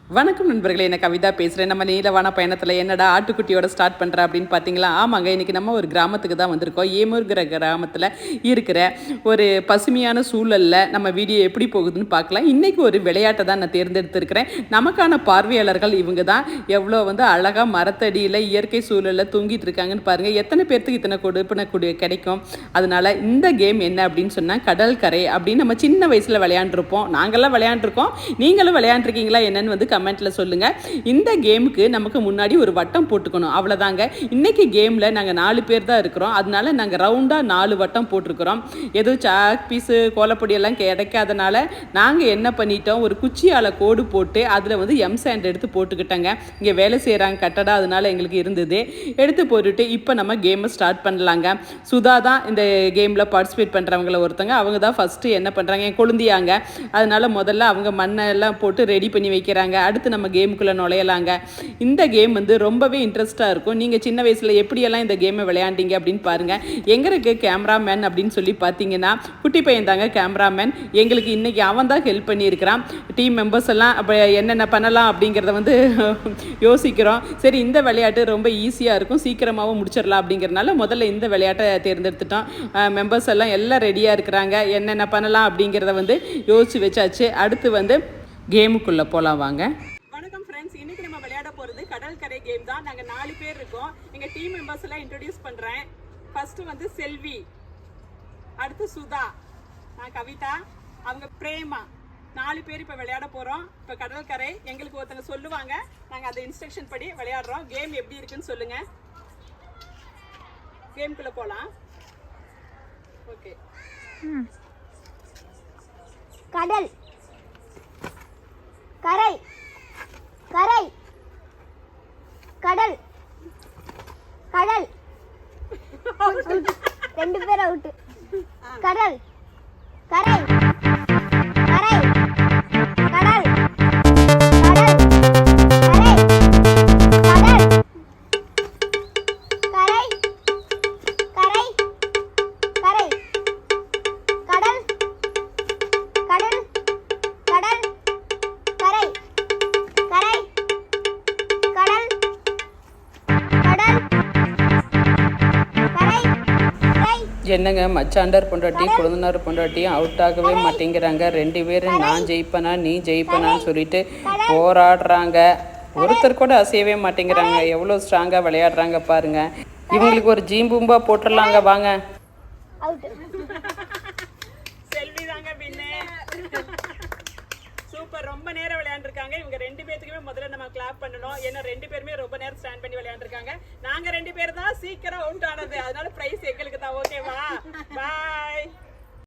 வணக்கம் நண்பர்களே, என்ன கவிதா பேசுகிறேன். நம்ம நீலவான பயணத்தில் என்னடா ஆட்டுக்குட்டியோட ஸ்டார்ட் பண்ணுறேன் அப்படின்னு பார்த்தீங்களா? ஆமாங்க, இன்றைக்கி நம்ம ஒரு கிராமத்துக்கு தான் வந்திருக்கோம். ஏமூர்கிற கிராமத்தில் இருக்கிற ஒரு பசுமையான சூழலில் நம்ம வீடியோ எப்படி போகுதுன்னு பார்க்கலாம். இன்றைக்கி ஒரு விளையாட்டை தான் நான் தேர்ந்தெடுத்திருக்கிறேன். நமக்கான பார்வையாளர்கள் இவங்க தான். எவ்வளோ அழகாக மரத்தடியில் இயற்கை சூழலில் தூங்கிட்டு இருக்காங்கன்னு பாருங்கள். எத்தனை பேர்த்துக்கு இத்தனை கொடுப்பின கிடைக்கும். அதனால் இந்த கேம் என்ன அப்படின்னு சொன்னால் கடல் கரை அப்படின்னு நம்ம சின்ன வயசில் விளையாண்டுருப்போம். நாங்கள்லாம் விளையாண்டுருக்கோம். நீங்களும் விளையாண்டுருக்கீங்களா என்னன்னு கமெண்ட்ல சொல்லுங்க. இந்த கேமுக்கு நமக்கு முன்னாடி ஒரு வட்டம் போட்டுக்கணும், அவ்வளவுதாங்க. இன்னைக்கு கேம்ல நாங்க 4 பேர் தான் இருக்கிறோம். அதனால நாங்க ரவுண்டா 4 வட்டம் போட்டிருக்கிறோம். எதுவும் சாக் பீஸு கோலப்பொடி எல்லாம் கிடைக்காதனால நாங்க என்ன பண்ணிட்டோம், ஒரு குச்சியால கோடு போட்டு அதுல எம் சாண்ட் எடுத்து போட்டுக்கிட்டாங்க. இங்க வேலை செய்யறாங்க கட்டடா, அதனால எங்களுக்கு இருந்தது. எடுத்து போட்டுட்டு இப்போ நம்ம கேமை ஸ்டார்ட் பண்ணலாங்க. சுதா தான் இந்த கேம்ல பார்ட்டிசிபேட் பண்றவங்கள ஒருத்தங்க. அவங்க தான் ஃபர்ஸ்ட் என்ன பண்றாங்க, என் கொழுந்தியாங்க. அதனால முதல்ல அவங்க மண்ணெல்லாம் போட்டு ரெடி பண்ணி வைக்கிறாங்க. அடுத்து நம்ம கேமுக்குள்ளே நுழையலாங்க. இந்த கேம் ரொம்பவே இன்ட்ரெஸ்ட்டாக இருக்கும். நீங்கள் சின்ன வயசில் எப்படியெல்லாம் இந்த கேமை விளையாண்டீங்க அப்படின்னு பாருங்கள். எங்களுக்கு கேமராமேன் அப்படின்னு சொல்லி பார்த்தீங்கன்னா குட்டி பையன் தாங்க கேமராமேன். எங்களுக்கு இன்றைக்கி அவன் தான் ஹெல்ப் பண்ணியிருக்கிறான். டீம் மெம்பர்ஸ் எல்லாம் அப்போ என்னென்ன பண்ணலாம் அப்படிங்கிறத யோசிக்கிறோம். சரி, இந்த விளையாட்டு ரொம்ப ஈஸியாக இருக்கும், சீக்கிரமாகவும் முடிச்சிடலாம் அப்படிங்கிறனால முதல்ல இந்த விளையாட்டை தேர்ந்தெடுத்துட்டோம். மெம்பர்ஸ் எல்லாம் ரெடியாக இருக்கிறாங்க. என்னென்ன பண்ணலாம் அப்படிங்கிறத யோசிச்சு வச்சாச்சு. அடுத்து கேமுக்குள்ளே போகலாம் வாங்க. வணக்கம் ஃப்ரெண்ட்ஸ், இன்னைக்கு நம்ம விளையாட போகிறது கடல் கரை கேம் தான். நாங்கள் 4 பேர் இருக்கோம். எங்கள் டீம் மெம்பர்ஸ் எல்லாம் இன்ட்ரடியூஸ் பண்ணுறேன். ஃபர்ஸ்ட் செல்வி, அடுத்து சுதா, நான் கவிதா, அவங்க பிரேமா. 4 பேர் இப்போ விளையாட போகிறோம். இப்போ கடல் கரை எங்களுக்கு ஒருத்தங்க சொல்லுவாங்க, நாங்கள் அந்த இன்ஸ்ட்ரக்ஷன் படி விளையாடுறோம். கேம் எப்படி இருக்குன்னு சொல்லுங்கள். கேமுக்குள்ளே போகலாம். ஓகே. கடல் கரை கரை கடல் கடல் 2 பேர் அவுட். கடல் கரை கரை கடல் கடல் கரை கடல் கரை கரை கரை கடல் கடல் கடல் கரை கரை கடல் கடல் கரை கரை. என்னங்க மச்சாண்டர் பொண்டாட்டி குழந்தைனார் பொண்டாட்டியும் அவுட் ஆகவே மாட்டேங்கிறாங்க. 2 பேரும் நான் ஜெயிப்பனா நீ ஜெயிப்பனான்னு சொல்லிட்டு போராடுறாங்க. ஒருத்தர் கூட அசையவே மாட்டேங்கிறாங்க. எவ்வளோ ஸ்ட்ராங்காக விளையாடுறாங்க பாருங்க. இவங்களுக்கு ஒரு ஜீம்பூம்பா போட்டுடலாங்க வாங்க. செல்வி தாங்க பின்னே. சூப்பர், ரொம்ப நேரம் விளையாண்டுருக்காங்க. இவங்க 2 பேத்துக்குமே முதல்ல நம்ம கிளாப் பண்ணணும். ஏன்னா 2 பேருமே ரொம்ப நேரம் ஸ்டாண்ட் பண்ணி விளையாண்டுருக்காங்க. நாங்க 2 பேர் தான் சீக்கிரம் அவுட்